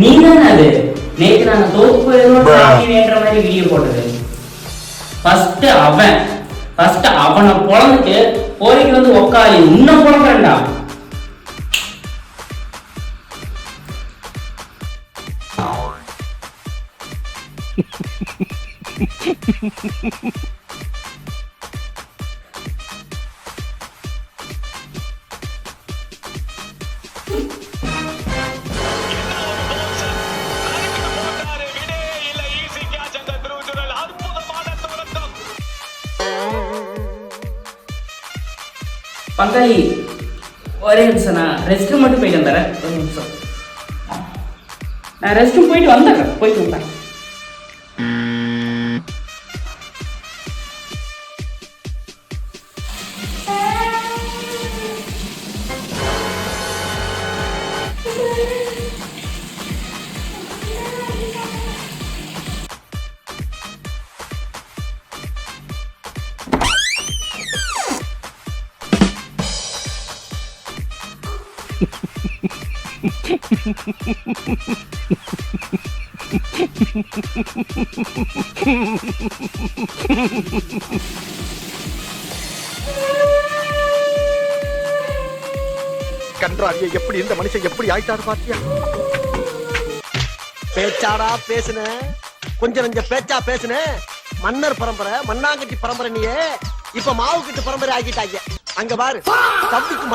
நீதானே அது நேத்து நாங்க தோத்து போயிருந்தோம் வேண்ட மாதிரி வீடியோ போட்டது. ஃபர்ஸ்ட் அவனை பொழந்துட்டு போரிக்கு வந்து உக்காளி இன்னும் பொழக்கிறேன்டா. பங்காளி ஒரே நிமிஷம், நான் ரெஸ்ட் ரூம் மட்டும் போயிட்டு வந்துடுறேன். ஒரு நிமிஷம், நான் ரெஸ்ட் ரூம் போயிட்டு வந்துடுறேன். கன்றாவிய எப்படி இந்த மனுஷன் எப்படி ஆயிட்டாரு பாத்தியா? பேச்சாடா பேசுன, கொஞ்சம் நஞ்ச பேச்சா பேசுன. மன்னர் பரம்பரை, மண்ணாங்கட்டி பரம்பரை, நீயே இப்ப மாவு கட்டு பரம்பரை ஆகிட்டாங்க. அங்க பாரு, தம்பிக்கு